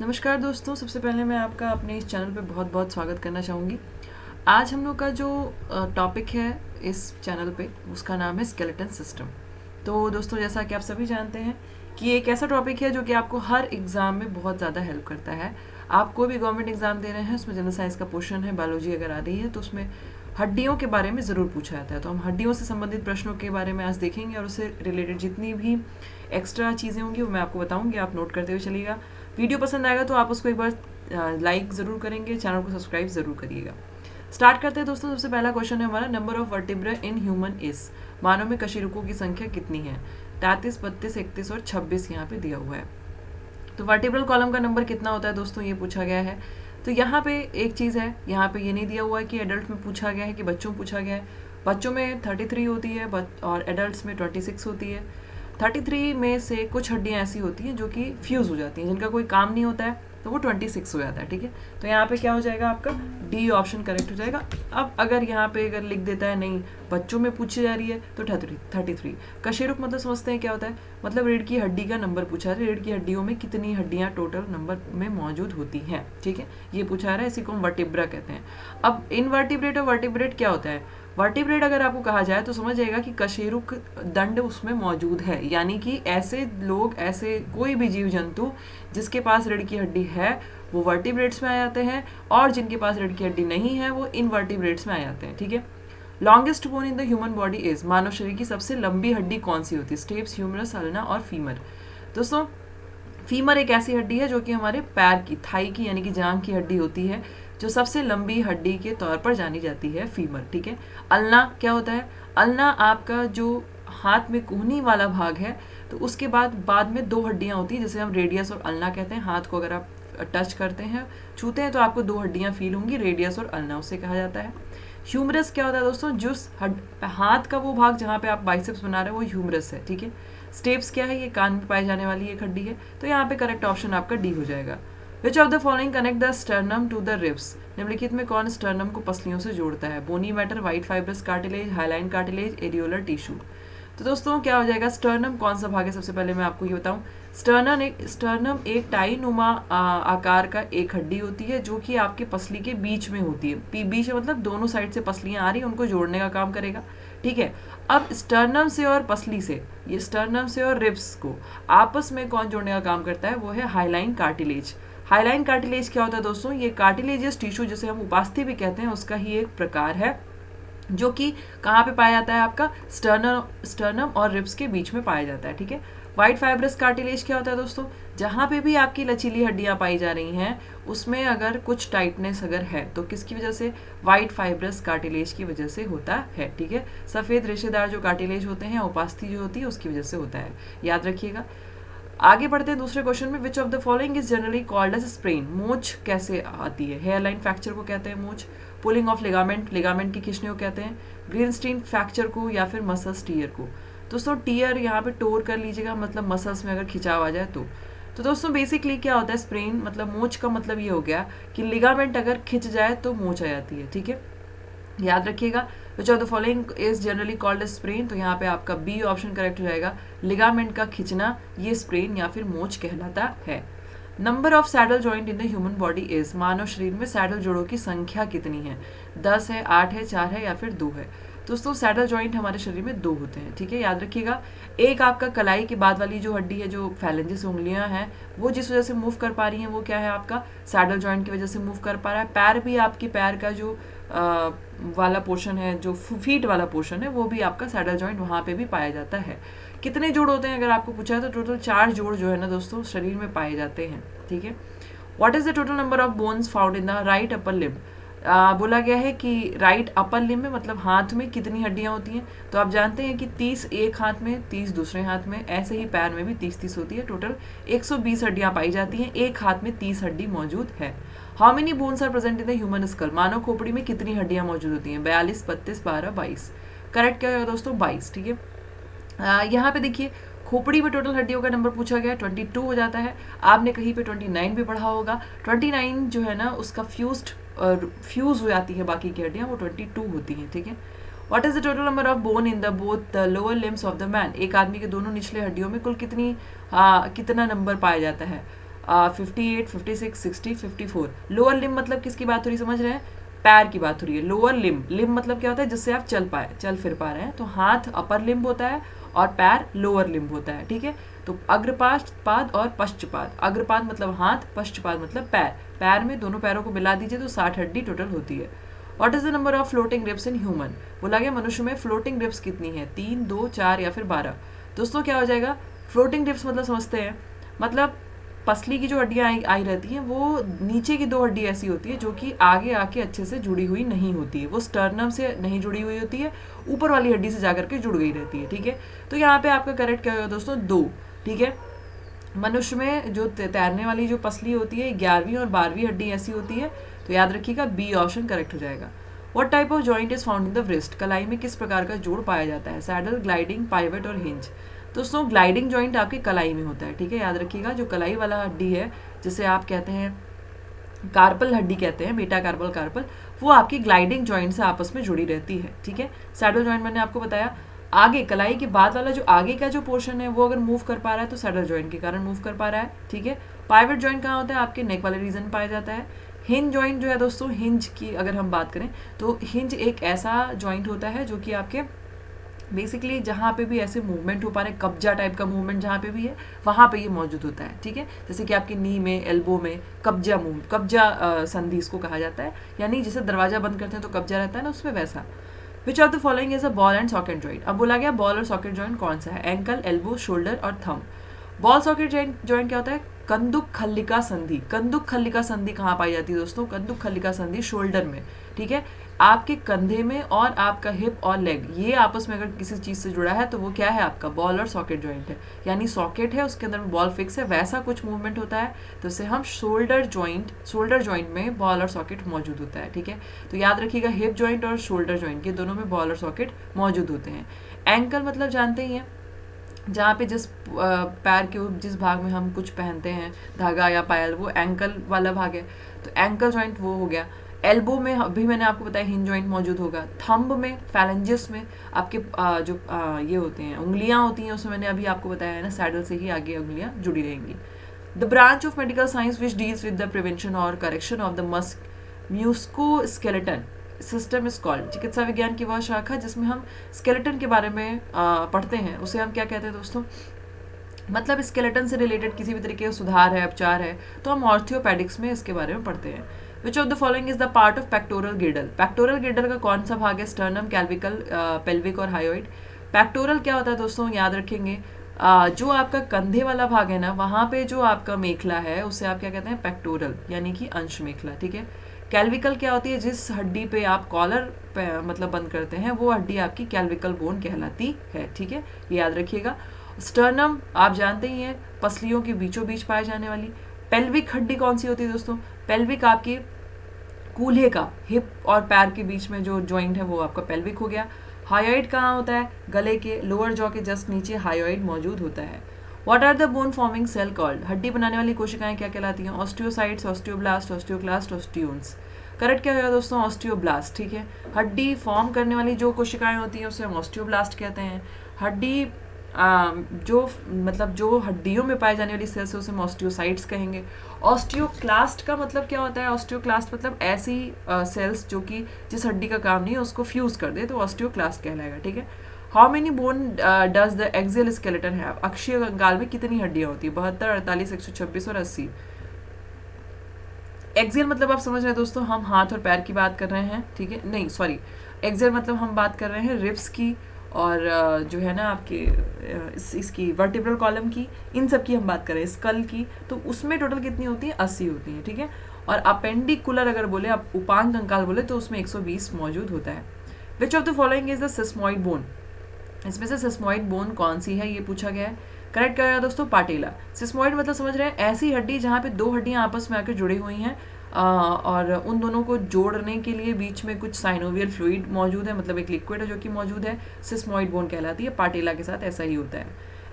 नमस्कार दोस्तों, सबसे पहले मैं आपका अपने इस चैनल पे बहुत बहुत स्वागत करना चाहूँगी। आज हम लोग का जो टॉपिक है इस चैनल पे उसका नाम है स्केलेटन सिस्टम। तो दोस्तों, जैसा कि आप सभी जानते हैं कि एक ऐसा टॉपिक है जो कि आपको हर एग्ज़ाम में बहुत ज़्यादा हेल्प करता है। आप कोई भी गवर्नमेंट एग्ज़ाम दे रहे हैं, उसमें जनरल साइंस का पोर्शन है, बायोलॉजी अगर आ रही है तो उसमें हड्डियों के बारे में ज़रूर पूछा जाता है। तो हम हड्डियों से संबंधित प्रश्नों के बारे में आज देखेंगे और उससे रिलेटेड जितनी भी एक्स्ट्रा चीज़ें होंगी वो मैं आपको बताऊंगी, आप नोट करते हुए चलिएगा। वीडियो पसंद आएगा तो आप उसको एक बार लाइक ज़रूर करेंगे, चैनल को सब्सक्राइब ज़रूर करिएगा। स्टार्ट करते हैं दोस्तों। सबसे पहला क्वेश्चन है हमारा, number of vertebra in human is, मानव में कशेरुकों की संख्या कितनी है? 33, 32, 31 और 26 यहाँ पे दिया हुआ है। तो वर्टिब्रल कॉलम का नंबर कितना होता है दोस्तों, ये पूछा गया है। तो यहाँ पे एक चीज़ है, यहाँ पे ये नहीं दिया हुआ है कि एडल्ट में पूछा गया है कि बच्चों में पूछा गया है। बच्चों में 33 होती है और एडल्ट में 26 होती है। 33 में से कुछ हड्डियाँ ऐसी होती हैं जो कि फ्यूज़ हो जाती हैं, जिनका कोई काम नहीं होता है, तो वो 26 हो जाता है। ठीक है, तो यहाँ पे क्या हो जाएगा, आपका डी ऑप्शन करेक्ट हो जाएगा। अब अगर यहाँ पे अगर लिख देता है नहीं बच्चों में पूछी जा रही है तो 33। कशेरुक मतलब समझते हैं क्या होता है, मतलब रीढ़ की हड्डी का नंबर पूछा है, रीढ़ की हड्डियों में कितनी हड्डियाँ टोटल नंबर में मौजूद होती हैं। ठीक है, ये पूछा रहा है, इसी को हम वर्टिब्रा कहते हैं। अब इनवर्टिब्रेट और वर्टिब्रेट क्या होता है? वर्टिब्रेट अगर आपको कहा जाए तो समझ जाएगा कि कशेरुक दंड उसमें मौजूद है, यानी कि ऐसे लोग, ऐसे कोई भी जीव जंतु जिसके पास रीढ़ की हड्डी है वो वर्टिब्रेट्स में आ जाते हैं, और जिनके पास रीढ़ की हड्डी नहीं है वो इनवर्टिब्रेट्स में आ जाते हैं। ठीक है, longest bone in the human body is, मानव शरीर की सबसे लंबी हड्डी कौन सी होती है? स्टेप्स, ह्यूमरस, अल्ना और फीमर। दोस्तों, फीमर एक ऐसी हड्डी है जो कि हमारे पैर की, थाई की यानी कि जांघ की हड्डी होती है, जो सबसे लंबी हड्डी के तौर पर जानी जाती है, फीमर। ठीक है, अल्ना क्या होता है? अल्ना आपका जो हाथ में कोहनी वाला भाग है, तो उसके बाद में दो हड्डियां होती हैं, जैसे हम रेडियस और अल्ना कहते हैं। हाथ को अगर आप टच करते हैं, छूते हैं, तो आपको दो हड्डियां फील होंगी, रेडियस और अल्ना, उसे कहा जाता है। ह्यूमरस क्या होता है दोस्तों? जो हाथ का वो भाग जहाँ पे आप बाइसेप्स बना रहे हो वो ह्यूमरस है। ठीक है, स्टेप्स क्या है? ये कान में पाई जाने वाली एक हड्डी है। तो यहाँ पे करेक्ट ऑप्शन आपका डी हो जाएगा। Which of the following connect the sternum to the ribs, निम्नलिखित में कौन स्टर्नम को पसलियों से जोड़ता है? Bony matter, white fibrous cartilage, hyaline cartilage, areolar tissue. तो दोस्तों क्या हो जाएगा, स्टर्नम कौन सा भाग है? सबसे पहले मैं आपको ये बताऊं, स्टर्नम एक टाई नुमा आकार का एक हड्डी होती है जो कि आपके पसली के बीच में होती है। बीच में मतलब दोनों साइड से पसलियां आ रही हैं, उनको जोड़ने का काम करेगा। ठीक है, अब स्टर्नम से और पसली से, ये स्टर्नम से और रिब्स को आपस में कौन जोड़ने का काम करता है? वो है हाइलाइन कार्टिलेज। हाइलाइन कार्टिलेज क्या होता है दोस्तों? ये कार्टिलेजियस टिश्यू, जिसे हम उपास्थि भी कहते हैं, उसका ही एक प्रकार है, जो कि कहाँ पे पाया जाता है? आपका स्टर्नम और रिब्स के बीच में पाया जाता है। ठीक है, व्हाइट फाइब्रस कार्टिलेज क्या होता है दोस्तों? जहाँ पे भी आपकी लचीली हड्डियाँ पाई जा रही हैं उसमें अगर कुछ टाइटनेस अगर है तो किसकी वजह से? व्हाइट फाइब्रस कार्टिलेज की वजह से होता है। ठीक है, सफ़ेद रेशेदार जो कार्टिलेज होते हैं, उपास्थि जो होती है, उसकी वजह से होता है, याद रखिएगा। आगे बढ़ते हैं दूसरे क्वेश्चन में। Which of the following is generally called as sprain, मोच कैसे आती है? हेयर लाइन फ्रैक्चर को कहते हैं मोच, पुलिंग ऑफ लिगामेंट, लिगामेंट की खींचने को कहते हैं, ग्रीनस्टीन फ्रैक्चर को, या फिर मसल्स टीयर को। दोस्तों टीयर यहाँ पे टोर कर लीजिएगा, मतलब मसल्स में अगर खिंचाव आ जाए तो दोस्तों बेसिकली क्या होता है, स्प्रेन मतलब मोच का मतलब ये हो गया कि लिगामेंट अगर खिंच जाए तो मोच आ जाती है। ठीक है, याद रखिएगा। Which of the following is generally called as sprain, तो यहाँ पे आपका बी ऑप्शन करेक्ट हो जाएगा। लिगामेंट का खिंचना ये स्प्रेन या फिर मोच कहलाता है। Number of saddle joint in the human body is, मानव शरीर में सैडल जोड़ों की संख्या कितनी है? 10 है, 8 है, 4 है या फिर 2 है? दोस्तों सैडल जॉइंट हमारे शरीर में 2 होते हैं। ठीक है, याद रखिएगा। एक आपका कलाई के बाद वाली जो हड्डी है, जो फैलेंजिस उंगलियां हैं, वो जिस वजह से मूव कर पा रही हैं वो क्या है? आपका सैडल जॉइंट की वजह से मूव कर पा रहा है। पैर भी, आपकी पैर का जो वाला पोर्शन है, जो फीट वाला पोर्शन है, वो भी आपका सैडल जॉइंट वहाँ पे भी पाया जाता है। कितने जोड़ होते हैं अगर आपको पूछा है तो टोटल 4 जोड़ जो है ना दोस्तों शरीर में पाए जाते हैं। ठीक है, what is the total number of bones found in the right upper limb? बोला गया है कि राइट अपर लिम्ब में मतलब हाथ में कितनी हड्डियां होती हैं? तो आप जानते हैं कि 30 एक हाथ में, 30 दूसरे हाथ में, ऐसे ही पैर में भी 30-30 होती है। टोटल 120 हड्डियां पाई जाती हैं, एक हाथ में 30 हड्डी मौजूद है। How many bones are present in the human skull, मानव खोपड़ी में कितनी हड्डियां मौजूद होती हैं? 42, 32, 12, 22। करेक्ट क्या है दोस्तों? 22। ठीक है, यहाँ पे देखिए खोपड़ी में टोटल हड्डियों का नंबर पूछा गया, 22 हो जाता है। आपने कहीं पे 29 भी पढ़ा होगा। 29 जो है ना उसका फ्यूज हो जाती है, बाकी की हड्डियाँ वो 22 होती हैं। ठीक है, what is the total number of bone in the both the lower limbs of the man, एक आदमी के दोनों निचले हड्डियों में कुल कितना नंबर पाया जाता है? 58, 56, 60, 54। लोअर लिम्ब मतलब किसकी बात हो रही समझ रहे हैं? पैर की बात हो रही है। लोअर लिम्ब, लिम्ब मतलब क्या होता है? जिससे आप चल फिर पा रहे हैं। तो हाथ अपर लिम्ब होता है और पैर लोअर लिम्ब होता है, ठीक है। तो अग्रपाद पाद और पश्चपाद। अग्रपाद मतलब हाथ, पश्चपाद मतलब पैर। पैर में दोनों पैरों को मिला दीजिए तो 60 हड्डी टोटल होती है। What is the number of floating ribs in human? बोला गया मनुष्य में फ्लोटिंग रिब्स कितनी है? 3, 2, 4 या फिर 12। दोस्तों क्या हो जाएगा? फ्लोटिंग रिब्स मतलब समझते हैं, मतलब पसली की जो हड्डियां आई रहती हैं वो नीचे की 2 हड्डी ऐसी होती है जो कि आगे आके अच्छे से जुड़ी हुई नहीं होती है, वो स्टर्नम से नहीं जुड़ी हुई होती है, ऊपर वाली हड्डी से जाकर के जुड़ गई रहती है, ठीक है। तो यहाँ पे आपका करेक्ट क्या होगा दोस्तों? 2, ठीक है। मनुष्य में जो तैरने वाली जो पसली होती है 11वीं और 12वीं हड्डी ऐसी होती है, तो याद रखिएगा बी ऑप्शन करेक्ट हो जाएगा। What type of joint is found in the wrist? कलाई में किस प्रकार का जोड़ पाया जाता है? सैडल, ग्लाइडिंग, पाइवट और हिंज। दोस्तों ग्लाइडिंग जॉइंट आपकी कलाई में होता है, ठीक है। याद रखिएगा जो कलाई वाला हड्डी है जिसे आप कहते हैं कार्पल हड्डी कहते हैं, मेटा कार्पल, वो आपकी ग्लाइडिंग जॉइंट से आपस में जुड़ी रहती है, ठीक है। सैडल जॉइंट मैंने आपको बताया। आगे कलाई के बाद वाला जो आगे का जो पोर्शन है वो अगर मूव कर पा रहा है तो सैडल जॉइंट के कारण मूव कर पा रहा है, ठीक है। पाइवट जॉइंट कहाँ होता है? आपके नेक वाले रीजन में पाया जाता है। हिंज जॉइंट जो है दोस्तों, हिंज की अगर हम बात करें तो हिंज एक ऐसा जॉइंट होता है जो कि आपके बेसिकली जहाँ पे भी ऐसे मूवमेंट हो पा रहे, कब्जा टाइप का मूवमेंट जहाँ पे भी है वहाँ पे ये मौजूद होता है, ठीक है। जैसे कि आपके नी में, एल्बो में कब्जा संधि इसको कहा जाता है, यानी जैसे दरवाजा बंद करते हैं तो कब्जा रहता है ना, उसमें वैसा। विच of the following is a ball and socket joint? अब बोला गया बॉल और सॉकेट जॉइंट कौन सा है? एंकल, एल्बो, शोल्डर और थंब। बॉल सॉकेट जॉइंट क्या होता है? कंदुक खल्लिका संधि। कंदुक खल्लिका संधि कहाँ पाई जाती है दोस्तों? कंदुक खल्लिका संधि शोल्डर में, ठीक है। आपके कंधे में और आपका हिप और लेग ये आपस में अगर किसी चीज से जुड़ा है तो वो क्या है? आपका बॉल और सॉकेट जॉइंट है, यानी सॉकेट है उसके अंदर बॉल फिक्स है, वैसा कुछ मूवमेंट होता है तो उसे हम शोल्डर जॉइंट में बॉल और सॉकेट मौजूद होता है, ठीक है। तो याद रखिएगा हिप जॉइंट और शोल्डर जॉइंट के दोनों में बॉल और सॉकेट मौजूद होते हैं। एंकल मतलब जानते ही हैं, जहाँ पे जिस पैर के जिस भाग में हम कुछ पहनते हैं धागा या पायल, वो एंकल वाला भाग है, तो एंकल जॉइंट वो हो गया। एल्बो में अभी मैंने आपको बताया हिंज जॉइंट मौजूद होगा। थंब में, फैलेंजेस में आपके ये होते हैं उंगलियां होती हैं, उसमें मैंने अभी आपको बताया है ना, सैडल से ही आगे उंगलियां जुड़ी रहेंगी। The branch of medical science which deals with the prevention और correction of the musculoskeleton system is called. चिकित्सा विज्ञान की वह शाखा जिसमें हम स्केलेटन के बारे में पढ़ते हैं उसे हम क्या कहते हैं दोस्तों? मतलब स्केलेटन से रिलेटेड किसी भी तरीके का सुधार है, उपचार है, तो हम ऑर्थोपेडिक्स में इसके बारे में पढ़ते हैं। विच of the following is the part of pectoral girdle? Pectoral girdle का कौन सा भाग है? स्टर्नम, कैल्विकल, पेल्विक और हायोइड। पेक्टोरल क्या होता है दोस्तों? याद रखेंगे जो आपका कंधे वाला भाग है ना, वहाँ पे जो आपका मेखला है उसे आप क्या कहते हैं? पेक्टोरल, यानी कि अंश मेखला, ठीक है। कैल्विकल क्या होती है? जिस हड्डी पे आप कॉलर मतलब बंद करते हैं वो हड्डी आपकी कैल्विकल बोन कहलाती है, ठीक है, ये याद रखिएगा। स्टर्नम आप जानते ही हैं, पसलियों के बीचों बीच पाए जाने वाली। पेल्विक हड्डी कौन सी होती है दोस्तों? पेल्विक आपकी कूल्हे का, हिप और पैर के बीच में जो जॉइंट है वो आपका पेल्विक हो गया। हायोइड कहाँ होता है? गले के लोअर जॉ के जस्ट नीचे हायोइड मौजूद होता है। What are the bone forming cell called? हड्डी बनाने वाली कोशिकाएं क्या कहलाती हैं? Osteocytes, osteoblast, osteoclast, osteons. Correct क्या होगा दोस्तों? ऑस्टियोब्लास्ट, ठीक है। हड्डी फॉर्म करने वाली जो कोशिकाएं होती हैं उसे हम ऑस्टियोब्लास्ट कहते हैं। हड्डी जो हड्डियों में पाए जाने वाली सेल्स है उसे हम ऑस्टियोसाइट्स कहेंगे। ऑस्टियोक्लास्ट का मतलब क्या होता है? ऑस्टियोक्लास्ट मतलब ऐसी सेल्स जो कि जिस हड्डी का काम नहीं है उसको फ्यूज कर दे तो ऑस्टियोक्लास्ट कहलाएगा, ठीक है। How many bone does the axial skeleton have? अक्षीय कंकाल में कितनी हड्डियां होती है? 72, 48, 126 और 80। एक्सियल मतलब आप समझ रहे हैं दोस्तों, हम हाथ और पैर की बात कर रहे हैं, ठीक है। नहीं सॉरी, एक्सियल मतलब हम बात कर रहे हैं रिब्स की और जो है ना आपके इसकी वर्टिब्रल कॉलम की, इन सब की हम बात कर रहे हैं, स्कल की, तो उसमें टोटल कितनी होती है? 80 होती है, ठीक है। और अपेंडिकुलर अगर बोले, आप उपांग कंकाल बोले तो उसमें 120 मौजूद होता है। विच of the following is the sesamoid bone? इसमें से सिस्मोइड बोन कौन सी है ये पूछा गया है। करेक्ट क्या है दोस्तों? पाटेला। सिस्मोइड मतलब समझ रहे हैं ऐसी हड्डी जहाँ पे 2 हड्डियां आपस में आकर जुड़ी हुई हैं और उन दोनों को जोड़ने के लिए बीच में कुछ साइनोवियल फ्लूइड मौजूद है, मतलब एक लिक्विड है जो कि मौजूद है, सिस्मोइड बोन कहलाती है। पाटेला के साथ ऐसा ही होता है।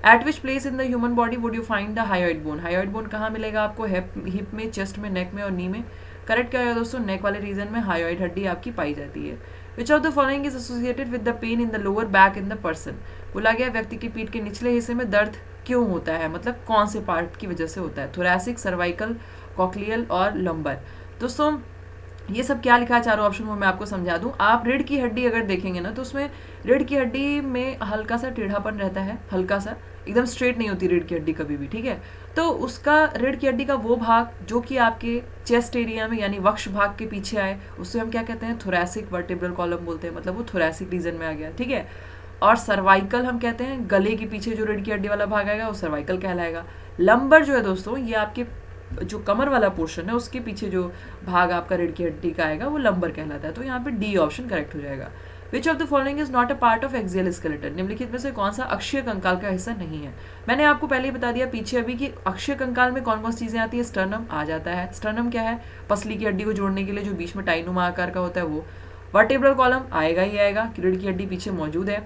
Eight which place in the human body would you find the hyoid bone? Hyoid bone कहाँ मिलेगा आपको? हिप में, चेस्ट में, नेक में और नी में। करेक्ट क्या है दोस्तों? नेक वाले रीजन में हायोइड हड्डी आपकी पाई जाती है। विच of the following is associated with the pain in the lower back in the person? बोला गया व्यक्ति की पीठ के निचले हिस्से में दर्द क्यों होता है, मतलब कौन से पार्ट की वजह से होता है। थोरैसिक, सर्वाइकल, कॉक्लियल और लंबर। दोस्तों ये सब क्या लिखा है चारों ऑप्शन में मैं आपको समझा दूं। आप रीढ़ की हड्डी अगर देखेंगे ना तो उसमें रीढ़ की हड्डी में हल्का सा टेढ़ापन रहता है, हल्का सा, एकदम स्ट्रेट नहीं होती रीढ़ की हड्डी कभी भी, ठीक है। तो उसका रीढ़ की हड्डी का वो भाग जो कि आपके चेस्ट एरिया में यानी वक्ष भाग के पीछे आए, उससे हम क्या कहते हैं, थोरैसिक वर्टिब्रल कॉलम बोलते हैं, मतलब वो थोरैसिक रीजन में आ गया, ठीक है। और सर्वाइकल हम कहते हैं गले के पीछे जो रीढ़ की हड्डी वाला भाग आएगा वो सर्वाइकल कहलाएगा। लंबर जो है दोस्तों ये आपके जो कमर वाला पोर्शन है उसके पीछे जो भाग आपका रीढ़ की हड्डी का आएगा वो लंबर कहलाता है। तो यहाँ पे डी ऑप्शन करेक्ट हो जाएगा। Which of the following is not a part of axial skeleton, निम्नलिखित में से कौन सा अक्षीय कंकाल का हिस्सा नहीं है। मैंने आपको पहले ही बता दिया पीछे अभी कि अक्षीय कंकाल में कौन कौन सी चीजें आती है। स्टर्नम आ जाता है। स्टर्नम क्या है, पसली की हड्डी को जोड़ने के लिए जो बीच में टाइनुमा आकार का होता है वो। वर्टेब्रल कॉलम आएगा ही आएगा, रीढ़ की हड्डी पीछे मौजूद है।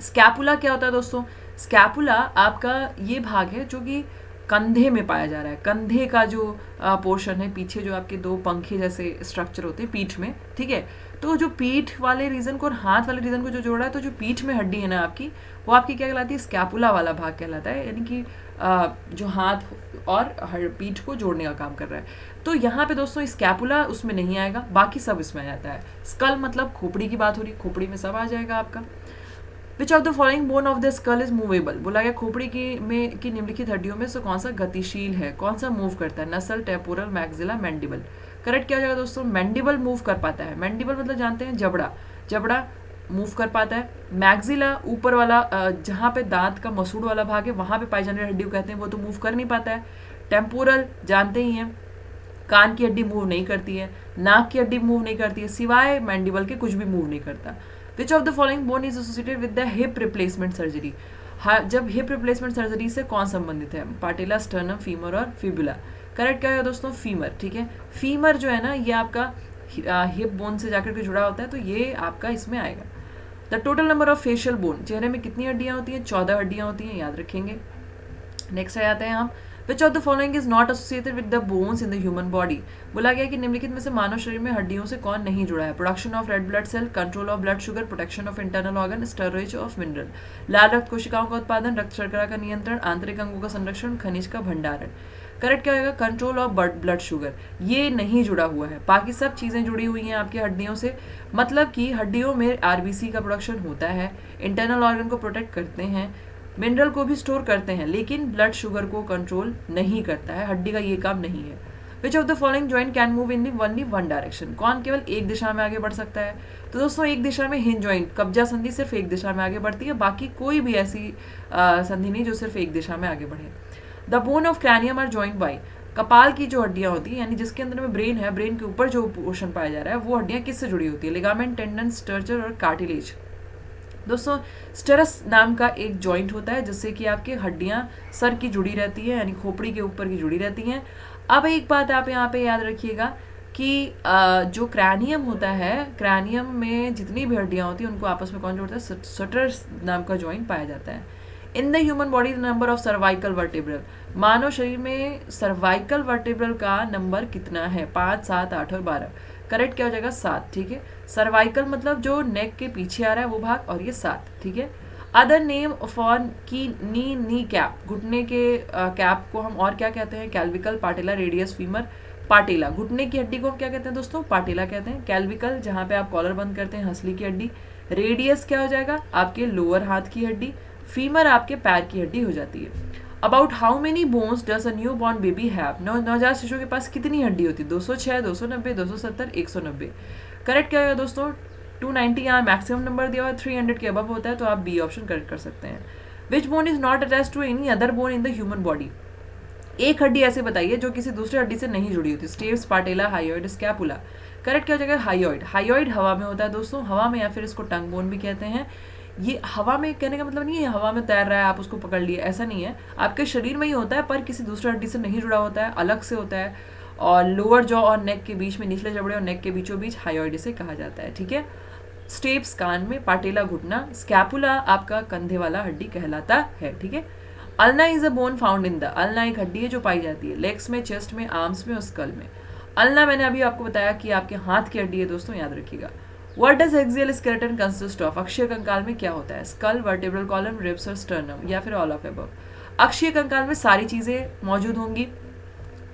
स्कैपुला क्या होता है दोस्तों, स्कैपुला आपका ये भाग है जो कि कंधे में पाया जा रहा है। कंधे का जो पोर्शन है पीछे, जो आपके दो पंखे जैसे स्ट्रक्चर होते हैं पीठ में, ठीक है। तो जो पीठ वाले रीजन को और हाथ वाले रीजन को जो जोड़ा है, तो जो पीठ में हड्डी है ना आपकी, वो आपकी क्या कहलाती है, स्कैपुला वाला भाग कहलाता है, यानी कि जो हाथ और पीठ को जोड़ने का काम कर रहा है। तो यहाँ पे दोस्तों स्कैपुला उसमें नहीं आएगा, बाकी सब इसमें आ जाता है। स्कल मतलब खोपड़ी की बात हो रही, खोपड़ी में सब आ जाएगा आपका। विच of the following bone of the skull is movable, बोला गया खोपड़ी की निम्नलिखित हड्डियों में से कौन सा गतिशील है, कौन सा मूव करता है। नसल, टेम्पोरल, मैक्सिला, मैंडिबल। करेक्ट क्या हो जाएगा दोस्तों, मैंडिबल मूव कर पाता है। मैंडिबल मतलब जानते हैं जबड़ा, जबड़ा मूव कर पाता है। मैक्सिला ऊपर वाला जहाँ पे दांत का मसूड़ वाला भाग है वहाँ पे पाई जाने वाली हड्डी को कहते हैं, वो तो मूव कर नहीं पाता है। टेम्पोरल जानते ही हैं, कान की हड्डी मूव नहीं करती है, नाक की हड्डी मूव नहीं करती है, सिवाय मैंडिबल के कुछ भी मूव नहीं करता। विच of the following bone is associated with the hip replacement surgery, जब हिप रिप्लेसमेंट सर्जरी से कौन संबंधित है। पाटेला, स्टर्नम, फीमर और फिबुला। करेक्ट क्या है दोस्तों, फीमर, ठीक है। फीमर जो है ना ये आपका हिप बोन से जाकर के जुड़ा होता है, तो ये आपका इसमें आएगा। The total number of facial bone, चेहरे में कितनी हड्डियां होती हैं, 14 हड्डियां होती हैं, याद रखेंगे। नेक्स्ट आ जाते हैं हम, विच of the following is not associated with the bones in the human body, बोला गया कि निम्नलिखित में से मानव शरीर में हड्डियों से कौन नहीं जुड़ा है। Production of red blood cell, control of blood sugar, protection of internal organ, storage of mineral. लाल रक्त कोशिकाओं का उत्पादन, रक्त शर्करा का नियंत्रण, आंतरिक अंगों का संरक्षण, खनिज का भंडारण। करेक्ट क्या होगा, कंट्रोल ऑफ ब्लड शुगर, ये नहीं जुड़ा हुआ है। बाकी सब चीज़ें जुड़ी हुई हैं आपकी हड्डियों से, मतलब कि हड्डियों में आरबीसी का प्रोडक्शन होता है, इंटरनल ऑर्गन को प्रोटेक्ट करते हैं, मिनरल को भी स्टोर करते हैं, लेकिन ब्लड शुगर को कंट्रोल नहीं करता है, हड्डी का ये काम नहीं है। विच of the following joint can move in only one direction, कौन केवल एक दिशा में आगे बढ़ सकता है। तो दोस्तों एक दिशा में हिंज जॉइंट, कब्जा संधि सिर्फ एक दिशा में आगे बढ़ती है, बाकी कोई भी ऐसी संधि नहीं जो सिर्फ एक दिशा में आगे बढ़े। The bone of cranium are joint by, कपाल की जो हड्डियां होती हैं यानी जिसके अंदर में ब्रेन है, ब्रेन के ऊपर जो पोर्शन पाया जा रहा है वो हड्डियां किससे जुड़ी होती है। लिगामेंट, टेंडन, स्टर्चर और कार्टिलेज। दोस्तों स्टेरस नाम का एक जॉइंट होता है जिससे कि आपकी हड्डियां सर की जुड़ी रहती है, यानी खोपड़ी के ऊपर की जुड़ी रहती हैं। अब एक बात आप यहाँ पे याद रखिएगा कि जो क्रैनियम होता है, क्रैनियम में जितनी भी हड्डियां होती हैं उनको आपस में कौन जोड़ता है, स्टेरस नाम का जॉइंट पाया जाता है। In the human body the number of cervical vertebral, मानव शरीर में सर्वाइकल वर्टेब्रल का नंबर कितना है, 5, 7, 8 और 12। करेक्ट क्या हो जाएगा, 7, ठीक है। सर्वाइकल मतलब जो नेक के पीछे आ रहा है वो भाग, और ये 7, ठीक है। अदर नेम फॉर की नी कैप, घुटने के कैप को हम और क्या कहते हैं, कैल्विकल, पाटेला, रेडियस, फीमर, पाटेला। घुटने की हड्डी को हम क्या कहते हैं दोस्तों, पाटेला कहते हैं। कैल्विकल जहाँ पे आप कॉलर बंद करते हैं, हंसली की हड्डी। रेडियस क्या हो जाएगा, आपके लोअर हाथ की हड्डी। फीमर आपके पैर की हड्डी हो जाती है। About how many bones does a new born baby have, नवजात शिशु के पास कितनी हड्डी होती है, 206, 290, 270, 190। करेक्ट क्या होगा दोस्तों, 290 यहाँ मैक्सिमम नंबर दिया हुआ है, 300 के अबव होता है, तो आप बी ऑप्शन करेक्ट कर सकते हैं। Which bone is not attach to any other bone in the human body, एक हड्डी ऐसे बताइए जो किसी दूसरी हड्डी से नहीं जुड़ी होती। Stapes, patella, hyoid, scapula. Correct क्या हो जाएगा, हाइयोइड। हाइयोइड हवा में होता है दोस्तों, हवा में, या फिर इसको टंग बोन भी कहते हैं। ये हवा में कहने का मतलब नहीं है हवा में तैर रहा है आप उसको पकड़ लिए, ऐसा नहीं है, आपके शरीर में ही होता है पर किसी दूसरी हड्डी से नहीं जुड़ा होता है, अलग से होता है। और लोअर जॉ और नेक के बीच में, निचले जबड़े और नेक के बीचों बीच हाइयोइड इसे कहा जाता है, ठीक है। स्टेप्स कान में, पाटेला घुटना, स्कैपुला आपका कंधे वाला हड्डी कहलाता है, ठीक है। Ulna is a bone found in the, ulna एक हड्डी है जो पाई जाती है लेग्स में, चेस्ट में, आर्म्स में और स्कल में। अल्ना मैंने अभी आपको बताया कि आपके हाथ की हड्डी है दोस्तों, याद रखिएगा। What does axial skeleton consist of, अक्षीय कंकाल में क्या होता है। स्कल, वर्टेब्रल कॉलम, रिब्स और स्टर्नम, या फिर ऑल ऑफ अबव। अक्षीय कंकाल में सारी चीज़ें मौजूद होंगी,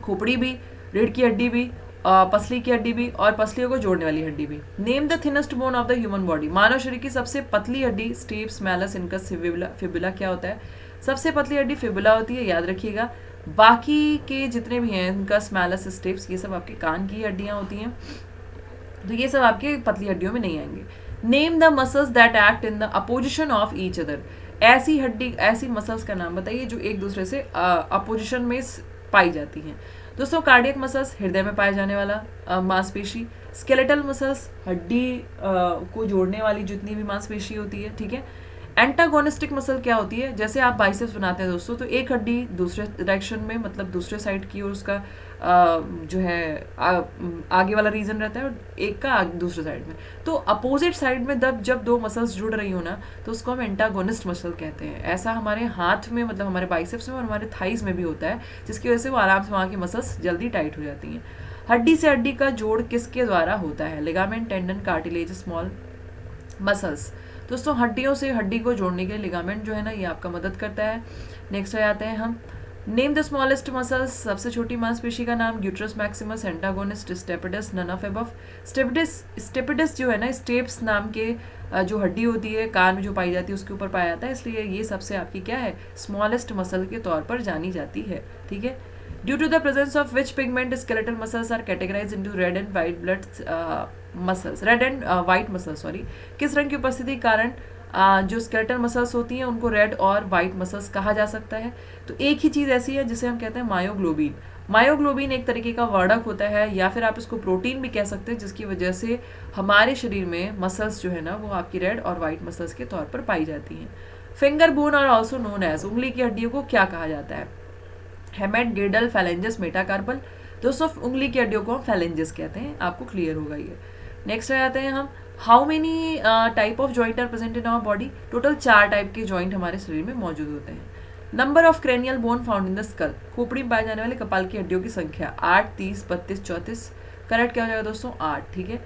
खोपड़ी भी, रीढ़ की हड्डी भी, पसली की हड्डी भी और पसलियों को जोड़ने वाली हड्डी भी। Name the thinnest bone of the human body. मानव शरीर की सबसे पतली हड्डी stapes malleus incus fibula. Fibula क्या होता है? सबसे पतली हड्डी फिबुला होती है, याद रखिएगा। बाकी के जितने भी हैं इनकस मैलस स्टेप्स ये सब आपके कान की हड्डियां होती हैं, तो ये सब आपके पतली हड्डियों में नहीं आएंगे। Name the muscles that act in the opposition of each other. ऐसी हड्डी, ऐसी मसल्स का नाम बताइए जो एक दूसरे से अपोजिशन में पाई जाती हैं। दोस्तों कार्डियक मसल्स, हृदय में पाए जाने वाला मांसपेशी। स्केलेटल मसल्स, हड्डी को जोड़ने वाली जितनी भी मांसपेशी होती है, ठीक है। एंटागोनिस्टिक मसल क्या होती है? जैसे आप बाइसेप्स बनाते हैं दोस्तों, तो एक हड्डी दूसरे डायरेक्शन में, मतलब दूसरे साइड की, और उसका जो है आगे वाला रीजन रहता है और एक का दूसरे साइड में। तो अपोजिट साइड में जब दो मसल्स जुड़ रही हो ना, तो उसको हम एंटागोनिस्ट मसल कहते हैं। ऐसा हमारे हाथ में, मतलब हमारे बाइसेप्स में और हमारे थाइस में भी होता है, जिसकी वजह से वो आराम से वहाँ की मसल्स जल्दी टाइट हो जाती हैं। हड्डी से हड्डी का जोड़ किसके द्वारा होता है? Ligament, tendon, cartilage, small muscles. दोस्तों हड्डियों से हड्डी को जोड़ने के लिए लिगामेंट जो है ना, ये आपका मदद करता है। नेक्स्ट आ जाते हैं हम। Name the smallest muscles. सबसे छोटी मांसपेशी का नाम यूट्रस maximus, antagonist stapedius, none of above. Stapedius जो है ना, स्टेप्स नाम के जो हड्डी होती है कान में जो पाई जाती है उसके ऊपर पाया जाता है, इसलिए ये सबसे आपकी क्या है, स्मॉलेस्ट मसल के तौर पर जानी जाती है, ठीक है। Due to the presence of which pigment skeletal muscles are categorised into red and white blood muscles, red and white muscles, sorry. किस रंग की उपस्थिति के कारण जो स्केलेटल मसल्स होती हैं उनको रेड और वाइट मसल्स कहा जा सकता है? तो एक ही चीज़ ऐसी है जिसे हम कहते हैं मायोग्लोबिन। मायोग्लोबिन एक तरीके का वर्णक होता है, या फिर आप इसको प्रोटीन भी कह सकते हैं, जिसकी वजह से हमारे शरीर में मसल्स जो है ना, वो आपकी रेड और वाइट मसल्स के तौर पर पाई जाती हैं। फिंगर बोन और ऑल्सो नोन एज, उंगली की हड्डियों को क्या कहा जाता है? हेमेट, गेडल, फैलेंजस, मेटाकार्पल। दोस्तों उंगली की हड्डियों को हम फैलेंजस कहते हैं, आपको क्लियर होगा ये। नेक्स्ट आ जाते हैं हम। How many type of joint are present in our body? Total 4 type के जॉइंट हमारे शरीर में मौजूद होते हैं। Number of cranial bone found in the skull. खोपड़ी में पाए जाने वाले कपाल की हड्डियों की संख्या 8, 30, 32, 34। करेक्ट क्या हो जाएगा दोस्तों? 8, ठीक है।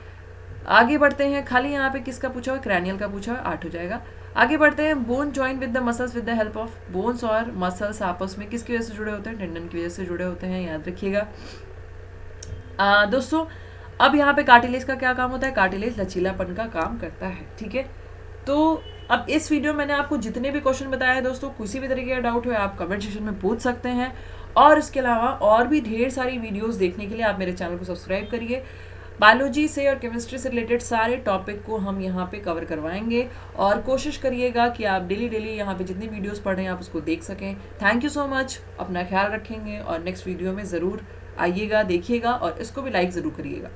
आगे बढ़ते हैं। खाली यहाँ पे किसका पूछा हुआ? क्रैनियल का पूछा हुआ, 8 हो जाएगा। आगे बढ़ते हैं। Bone join with the muscles with the help of. Bones और मसल्स आपस में किसकी वजह से जुड़े होते हैं? टेंडन की वजह से जुड़े होते हैं, याद रखिएगा। दोस्तों अब यहाँ पे कार्टिलेज का क्या काम होता है? कार्टिलेज लचीलापन का काम करता है, ठीक है। तो अब इस वीडियो में मैंने आपको जितने भी क्वेश्चन बताए हैं दोस्तों, किसी भी तरीके का डाउट हो आप कमेंट सेक्शन में पूछ सकते हैं, और इसके अलावा और भी ढेर सारी वीडियोस देखने के लिए आप मेरे चैनल को सब्सक्राइब करिए। बायोलॉजी से और केमिस्ट्री से रिलेटेड सारे टॉपिक को हम यहाँ पे कवर करवाएंगे, और कोशिश करिएगा कि आप डेली यहाँ पे जितनी वीडियोस पढ़ रहे हैं आप उसको देख सकें। थैंक यू सो मच, अपना ख्याल रखेंगे, और नेक्स्ट वीडियो में ज़रूर आइएगा, देखिएगा, और इसको भी लाइक ज़रूर करिएगा।